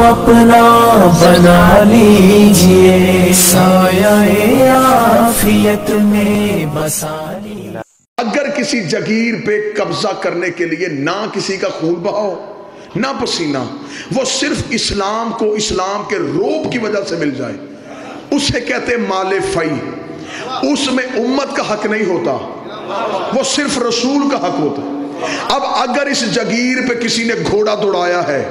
अपना बना लीजिए, साया आफियत में बसा लीजिए। अगर किसी जगीर पे कब्जा करने के लिए ना किसी का खून बहाओ ना पसीना, वो सिर्फ इस्लाम को इस्लाम के रोब की वजह से मिल जाए, उसे कहते माले फई। उसमें उम्मत का हक नहीं होता, वो सिर्फ रसूल का हक होता। अब अगर इस जगीर पे किसी ने घोड़ा दौड़ाया है,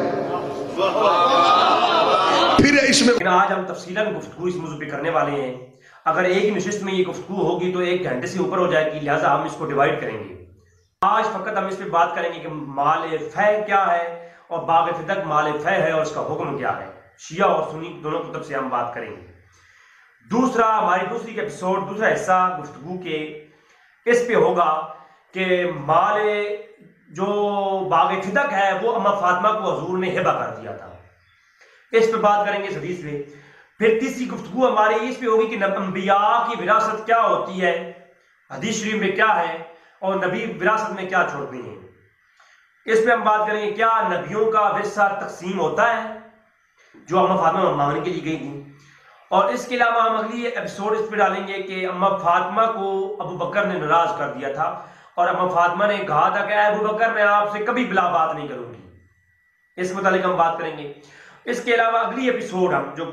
फिर इसमें आज हम तफसीलन गुफ्तगू इस मौजू पे करने वाले हैं। अगर एक ही नशिस्त में ये गुफ्तगू होगी तो 1 घंटे से ऊपर हो जाएगी, लिहाजा हम इसको डिवाइड करेंगे। आज फकत हम इस पे बात करेंगे कि माले फै क्या है और बाग फिदक माले फै है और इसका हुक्म क्या है। शिया और सुन्नी दोनों की तरफ से हम बात करेंगे। दूसरा, हमारी दूसरी एपिसोड, दूसरा हिस्सा गुफ्तगू के इस पे होगा कि माले जो बाग फिदक है वो अम्मा फातिमा को हजूर ने हिबा कर दिया था, इस पे बात करेंगे इस हदीस पे। फिर तीसरी गुफ्तगू हमारी इस पे होगी कि अंबिया की विरासत क्या होती है, हदीस शरीफ में क्या है और नबी विरासत में क्या छोड़ते हैं। इस पे हम बात करेंगे क्या नबियों का विरसा तकसीम होता है जो अम्मा फातिमा मांगने के लिए गई थी। और इसके अलावा हम अगली एपिसोड इस पे डालेंगे कि अम्मा फातिमा को अबू बकर ने नाराज कर दिया था और अम्मा फातिमा ने कहा था कि अबू बकर मैं आपसे कभी बिला बात नहीं करूंगी। इस मुतालिक हम बात करेंगे। इसके अलावा अगली एपिसोड हम जो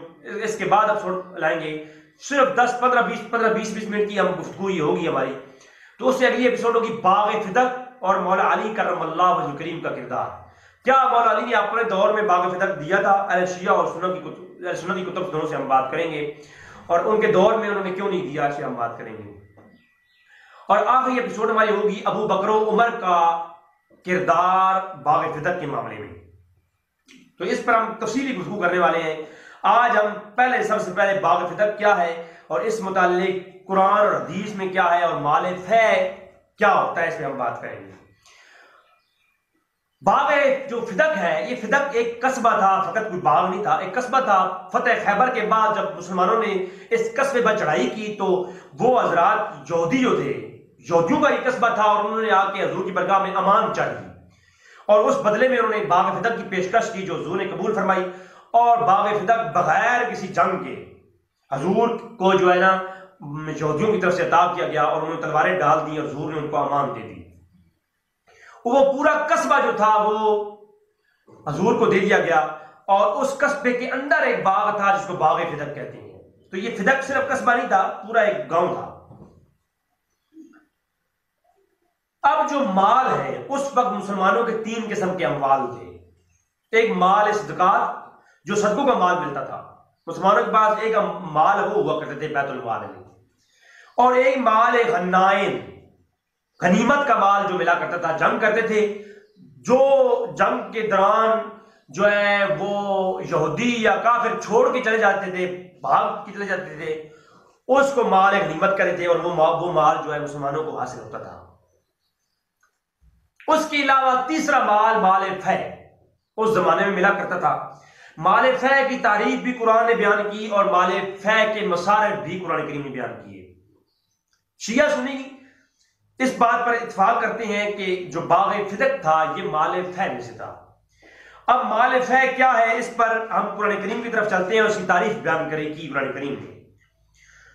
इसके बाद एपिसोड लाएंगे, सिर्फ 10-15-20 मिनट की हम गुफ्तगू ही होगी हमारी। तो उससे अगली एपिसोड होगी बाग फिदक और मौला अली करमल्लाहु वजहुल करीम का किरदार। क्या मौला अली ने अपने दौर में बाग फिदक दिया था? अहले शिया और सुन्नत की कुतुब दोनों से हम बात करेंगे और उनके दौर में उन्होंने क्यों नहीं दिया, से हम बात करेंगे। और आखिरी एपिसोड हमारी होगी अबू बकर उमर का किरदार बाग फिदक के मामले में। तो इस पर हम तफसीली गुफ्तगू करने वाले हैं। आज हम सबसे पहले बाग फिदक क्या है और इस मुतालिक कुरान और हदीस में क्या है और माले फै क्या होता है, इस पर हम बात करेंगे। बाग जो फिदक है, ये फिदक एक कस्बा था, फकत कोई बाग नहीं था, एक कस्बा था। फतेह खैबर के बाद जब मुसलमानों ने इस कस्बे पर चढ़ाई की तो वो हजरात यहूदी जो थे, यहूदियों का एक कस्बा था और उन्होंने आके हजूर की बरगाह में अमान चाहिए और उस बदले में उन्होंने बाग फिदक की पेशकश की जो हजूर ने कबूल फरमाई। और बाग फिदक बगैर किसी जंग के हजूर को जो है ना यहूदियों की तरफ से अता किया गया और उन्होंने तलवारें डाल दी और हजूर ने उनको अमान दे दी। वो पूरा कस्बा जो था वो हजूर को दे दिया गया और उस कस्बे के अंदर एक बाग था जिसको बाग फिदक कहते हैं। तो ये फिदक सिर्फ कस्बा नहीं था, पूरा एक गांव था। अब जो माल है, उस वक्त मुसलमानों के 3 किस्म के अमवाल थे। एक माल सदकात जो सदकों का माल मिलता था, मुसलमानों के पास एक माल वो हुआ करते थे बैतुल माल में, और एक माल गन्नाइन गनीमत का माल जो मिला करता था। जंग करते थे, जो जंग के दौरान जो है वो यहूदी या काफिर छोड़ के चले जाते थे, भाग के चले जाते थे, उसको माल गनीमत कहते थे और वो माल जो है मुसलमानों को हासिल होता था। उसके अलावा तीसरा माल फै उस जमाने में मिला करता था। माल फै की तारीफ भी कुरान ने बयान की और माल फै के मसारिफ भी कुरान करीम ने बयान किए। शिया सुन्नी इस बात पर इत्तेफाक करते हैं कि जो बाग फिदक था ये माल फै में से था। अब माल फै क्या है, इस पर हम कुरान करीम की तरफ चलते हैं और उसकी तारीफ बयान करेगी कुरान करीम ने।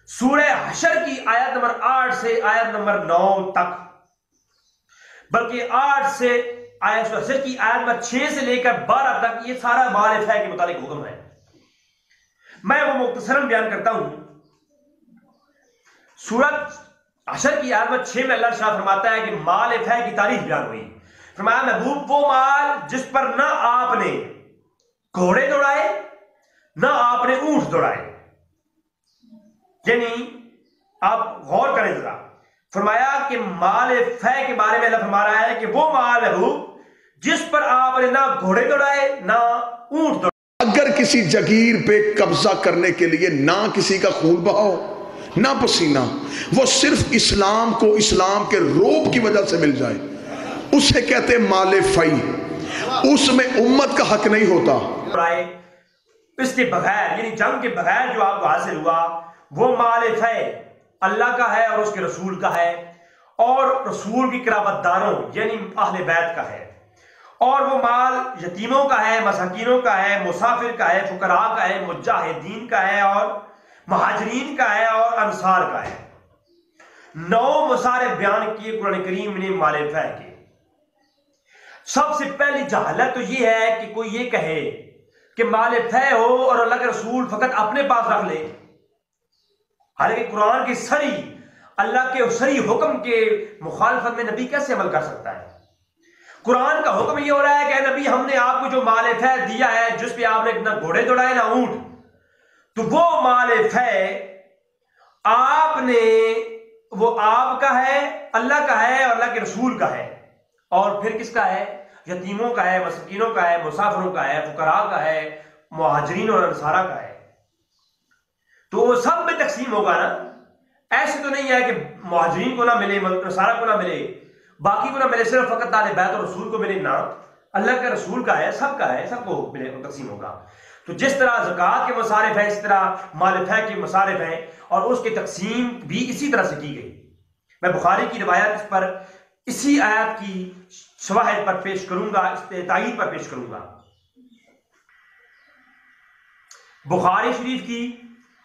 सूरह हशर की आयत नंबर 8 से आयत नंबर 9 तक, बल्कि 8 से आयत हशर की आयत नंबर 6 से लेकर 12 तक ये सारा माल फै के मुतालिक हुक्म है। मैं वो मुख्तसरन बयान करता हूं। सूरत हशर की आयत नंबर 6 में अल्लाह शाह फरमाता है कि माल फै की तारीफ बयान हुई। फरमाया महबूब वो माल जिस पर ना आपने घोड़े दौड़ाए ना आपने ऊंट दौड़ाए, यानी आप गौर करें जरा। फरमाया कि माल फै के बारे में अल्लाह फरमा रहा है कि वो माल महबूब जिस पर आपने ना घोड़े दौड़ाए ना ऊंट दौड़ाए। अगर किसी जगीर पे कब्जा करने के लिए ना किसी का खून बहाओ ना पसीना, वो सिर्फ इस्लाम को इस्लाम के रोब की वजह से मिल जाए, उसे कहते माले फई। उसमें उम्मत का हक नहीं होता। इसके बगैर यानी जंग के बगैर जो आपको हासिल हुआ वो माल फै अल्लाह का है और उसके रसूल का है और रसूल की किराबतदारों यानी अहले बैत का है। और वो माल यतीमों का है, मसाकीनों का है, मुसाफिर का है, फुकरा का है, मुजाहिदीन का है और महाजरीन का है और अंसार का है। 9 मसारे बयान किए कुरान करीम ने माल फै के। सबसे पहली जहालत तो ये है कि कोई ये कहे कि माल फै हो और अल्लाह के रसूल फकत अपने पास रख ले। हालांकि कुरान की सरी अल्लाह के सरी हुक्म के मुखालफत में नबी कैसे अमल कर सकता है? कुरान का हुक्म ये हो रहा है कि नबी हमने आपको जो माल फै दिया है, जिस पे आपने ना घोड़े दौड़ाए ना ऊंट, तो वो माल फै आपने, वो आपका है, अल्लाह का है और अल्लाह के रसूल का है। और फिर किसका है? यतीमों का है, मस्कीनों का है, मुसाफिरों का है, फुकरा का है, मुहाजिरीन और अंसारा का है। तो वो सब में तकसीम होगा ना। ऐसे तो नहीं है कि मुहाजिरीन को ना मिले, अंसारा को ना मिले, बाकी को ना मिले, सिर्फ फकत आले बैत और रसूल को मिले। ना, अल्लाह के रसूल का है, सबका है, सबको मिले, तकसीम होगा। तो जिस तरह ज़कात के मसारिफ है, इस तरह माल फै के मसारिफ है और उसकी तकसीम भी इसी तरह से की गई। मैं बुखारी की रिवायत इस पर, इसी आयत की शवाहिद पर पेश करूंगा, इस तायीद पर पेश करूंगा। बुखारी शरीफ की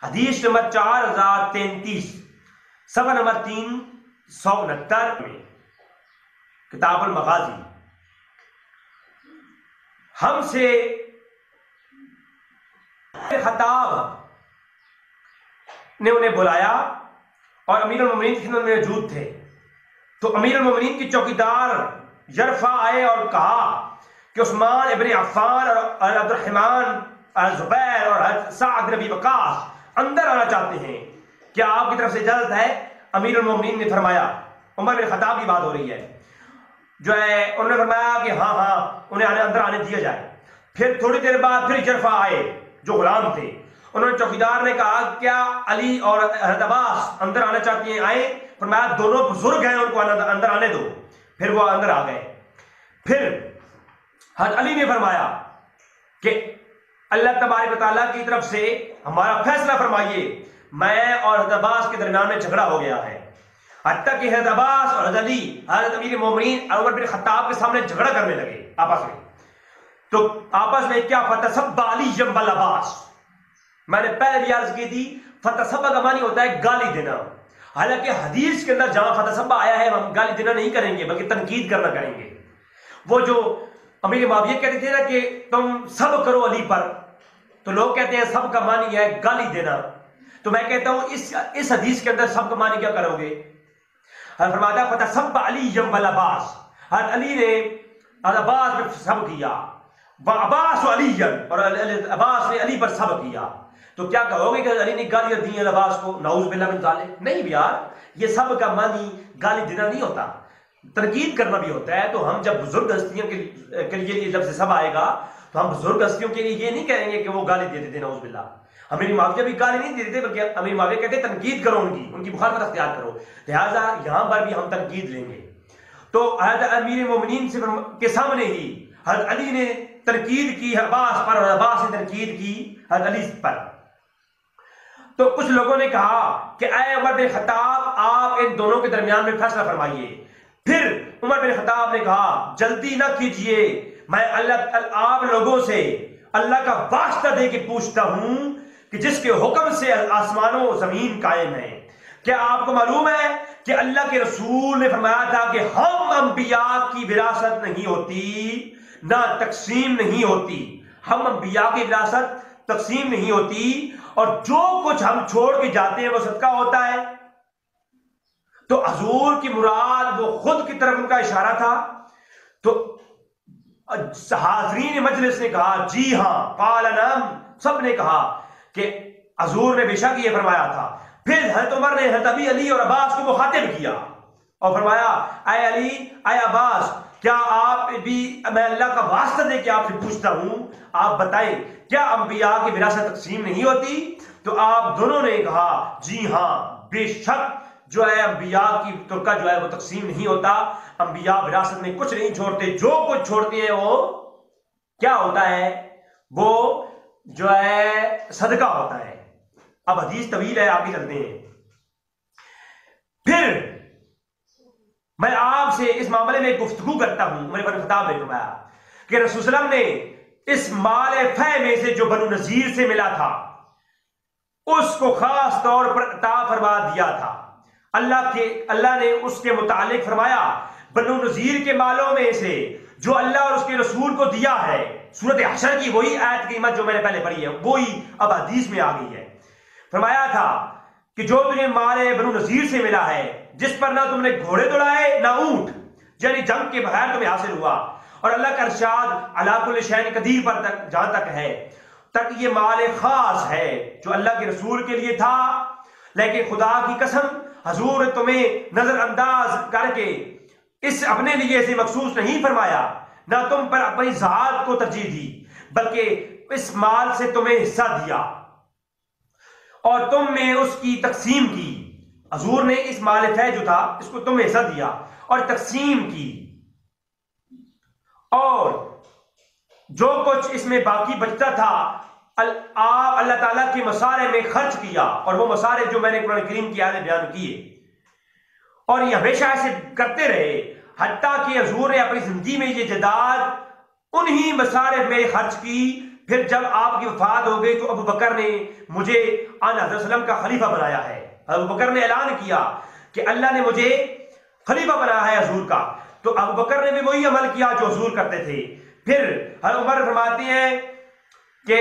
हदीस नंबर 4033, सफ़ा नंबर 369 में, किताब अल मगाज़ी, हमसे खताब ने उन्हें बुलाया और अमीर अल-मोमिनीन की खिदमत में मौजूद थे। तो अमीर अल-मोमिनीन की चौकीदार यरफा आए और कहा कि उस्मान इब्न अफ़्फ़ान और अब्दुर्रहमान ज़ुबैर और साद बिन अबी वक़ास अंदर आना चाहते हैं, क्या आपकी तरफ से इजाजत है? अमीर अल-मोमिनीन ने फरमाया, उमर बिन खत्ताब की बात हो रही है, जो है, उन्होंने फरमाया कि हाँ हाँ उन्हें अंदर आने दिया जाए। फिर थोड़ी देर बाद फिर यरफा आए जो गुलाम थे। उन्होंने, चौकीदार ने कहा, क्या अली और हज़रत अब्बास अंदर आना चाहती हैं? आए। फरमाया दोनों बुजुर्ग हैं, उनको अंदर आने दो। फिर वो अंदर आ गए। फिर हज़रत अली ने फरमाया कि अल्लाह तबारक व तआला की तरफ से हमारा फैसला फरमाइए, मैं और हज़रत अब्बास के दरमियान में झगड़ा हो गया है। हत्ता कि हज़रत अब्बास और हज़रत अली, हज़रत अमीर मोमिनीन उमर बिन खत्ताब के सामने झगड़ा करने लगे आपस में। तो आपस में क्या, फतसब्बा अली वल अब्बास। मैंने पहले भी अर्ज की थी, फतसब्बा का मानी होता है गाली देना। हालांकि हदीस के अंदर जहां फतसब्बा आया है, हम गाली देना नहीं करेंगे बल्कि तनकीद करना करेंगे। वो जो अमीर मुआविया कहते थे ना कि तुम सब करो अली पर, तो लोग कहते हैं सब का मानी है गाली देना। तो मैं कहता हूं इस हदीस के अंदर सब का मानी क्या करोगे? फरमाता फतसब्बा अली वल अब्बास, हज़रत अली ने अब्बास पर सब किया, अब्बास अली, और अब्बास ने अली पर सब किया। तो क्या कहोगे कि अली ने गाली दी है अब्बास को? नाउज़ बिल्लाह मिन ज़ालिक। नहीं यार, ये सब का मानी गाली देना नहीं होता, तनकीद करना भी होता है। तो हम जब बुजुर्ग हस्तियों के लिए जब से सब आएगा, तो हम बुजुर्ग हस्तियों के लिए ये नहीं कहेंगे कि वो गाली देते थे, नाउज़ बिल्लाह। अमीर मुआविया भी गाली नहीं देते थे, बल्कि अमीर मुआविया कहते तनकीद करो, उनकी मुखालफत अख्तियार करो। लिहाजा यहां पर भी हम तनकीद लेंगे। तो हज़रत अमीर मोमिनीन के सामने ही हज़रत अली ने तनकीद की अब्बास पर और अब्बास ने तनकीद की हज़रत अली पर। तो कुछ लोगों ने कहा कि ऐ उमर बिन खत्ताब, आप इन दोनों के दरमियान में फैसला फरमाइए। फिर उमर बिन खत्ताब ने कहा, जल्दी ना कीजिए, मैं आप लोगों से अल्लाह का वास्ता दे के पूछता हूं कि जिसके हुक्म से आसमानों जमीन कायम है, क्या आपको मालूम है कि अल्लाह के रसूल ने फरमाया था कि हम अंबिया की विरासत नहीं होती, ना तकसीम नहीं होती। हम अंबिया की विरासत तकसीम नहीं होती, और जो कुछ हम छोड़ के जाते हैं वो सदका होता है। तो हजूर की मुराद वो खुद की तरफ उनका इशारा था। तो हाज़रीन मजलिस ने कहा, जी हां, क़ाल नअम, सब ने कहा कि हजूर ने बेशक ये फरमाया था। फिर हज़रत उमर ने हज़रत अली और अब्बास को मुखातिब किया और फरमाया, ऐ अली, ऐ अब्बास, क्या आप भी, मैं अल्लाह का वास्ता दे के आपसे पूछता हूं, आप बताएं, क्या अंबिया की विरासत तकसीम नहीं होती? तो आप दोनों ने कहा, जी हां, बेशक जो है अंबिया की तुर्का जो है वो तकसीम नहीं होता। अंबिया विरासत में कुछ नहीं छोड़ते, जो कुछ छोड़ते हैं वो क्या होता है? वो जो है सदका होता है। अब हदीस तवील है, आगे चलते हैं। फिर मैं आपसे इस मामले में गुफ्तगू करता हूं, उमर बिन खत्ताब ने फरमाया, कि रसूल सल्लल्लाहु अलैहि वसल्लम ने इस माल फै में से जो बनु नजीर से मिला था उसको खास तौर पर अता फरमा दिया था। अल्लाह ने उसके मुतालिक फरमाया, बनु नजीर के मालों में से जो अल्लाह और उसके रसूल को दिया है, सूरत हशर की वही आयत की जो मैंने पहले पढ़ी है वही अब हदीस में आ गई है। फरमाया था कि जो तुझे माल बनु नजीर से मिला है, जिस पर ना तुमने घोड़े दौड़ाए ना ऊंट, यानी जंग के बगैर तुम्हें हासिल हुआ, और अल्लाह का इरशाद अला कुल्लि शैइन कदीर पर तक जहां तक है, तक ये माल खास है जो अल्लाह के रसूल के लिए था। लेकिन खुदा की कसम हजूर ने तुम्हें नजरअंदाज करके इस अपने लिए इसे मखसूस नहीं फरमाया, ना तुम पर अपनी जात को तरजीह दी, बल्कि इस माल से तुम्हें हिस्सा दिया और तुम में उसकी तकसीम की। हजूर ने इस माल फै जो था इसको तुम्हें हिस्सा दिया और तकसीम की, और जो कुछ इसमें बाकी बचता था आप अल्लाह ताला के मसारे में खर्च किया, और वो मसारे जो मैंने कुरान करीम की आयत बयान किए, और ये हमेशा ऐसे करते रहे हत्ता कि हजूर ने अपनी जिंदगी में ये जदाद उन्हीं मसारे में खर्च की। फिर जब आपकी वफात हो गई तो अबू बकर ने मुझे हज़रत सल्लम का खलीफा बनाया है। अबू बकर ने ऐलान किया कि अल्लाह ने मुझे खलीफा बनाया है हजूर का, तो अबू बकर ने भी वही अमल किया जो हजूर करते थे। फिर हज़रत उमर फरमाते हैं कि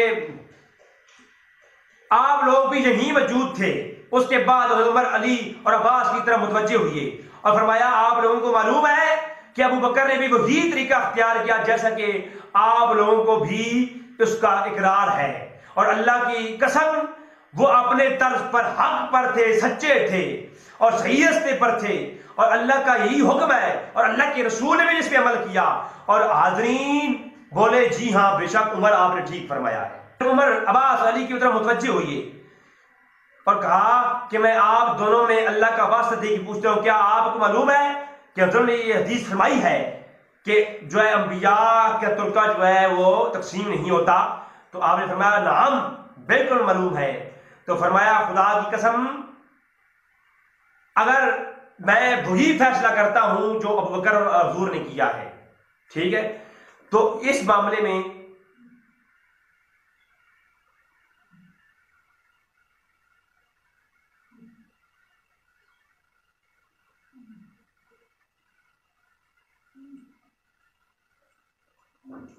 आप लोग भी यहीं मौजूद थे। उसके बाद हज़रत उमर अली और अब्बास की तरफ मुतवज्जे हुए और फरमाया, आप लोगों को मालूम है कि अबू बकर ने भी वही तरीका अख्तियार किया जैसा कि आप लोगों को भी उसका इकरार है, और अल्लाह की कसम वो अपने तर्ज पर हक पर थे, सच्चे थे और सही रास्ते पर थे, और अल्लाह का यही हुक्म है और अल्लाह के रसूल ने भी इस पे अमल किया। और हाजरीन बोले, जी हाँ बेशक उमर आपने ठीक फरमाया है। उमर अब्बास अली की तरफ मुतवज्जे हुए और कहा कि मैं आप दोनों में अल्लाह का वास्ता दे के पूछता हूं, क्या आपको मालूम है कि हज़रत ने ये हदीस फरमाई है कि जो है अंबिया का तुर्का जो है वो तकसीम नहीं होता? तो आपने फरमाया नाम बिल्कुल मालूम है। तो फरमाया, खुदा की कसम अगर मैं वही फैसला करता हूं जो अबू बकर और हजूर ने किया है, ठीक है, तो इस मामले में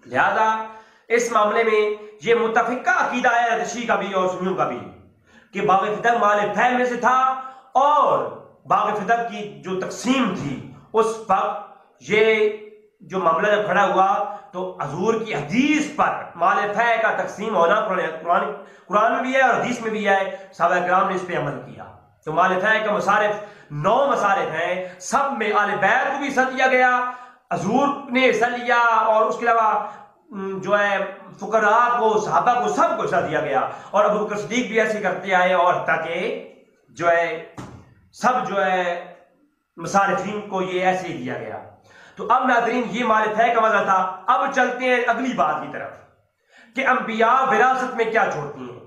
लिहाजा इस मामले में यह मुतफिका अकीदा है रशी का भी और सुन्नियों का भी कि बाग़ फिदक माल फै में से था, और बाग़ फिदक की जो तकसीम थी उस वक्त ये जो मामला जब खड़ा हुआ तो हजूर की हदीस पर माल फै का तकसीम होना कुरान में भी है और हदीस में भी है, सहाबा किराम ने इस पर अमल किया। तो माल फै का मसारिफ 9 मसारिफ हैं, सब में आले बैत को भी हिस्सा दिया गया, हजूर ने हिस्सा लिया, और उसके अलावा जो है फुकरा को, सहाबा को, सबको हिस्सा दिया गया। और अबू बकर सिद्दीक भी ऐसे करते आए, और ताकि जो है सब जो है मुसारिफीन को ये ऐसे ही दिया गया। तो अब नाज़रीन ये माल फै का मजा था। अब चलते हैं अगली बात की तरफ कि अंबिया विरासत में क्या छोड़ती हैं।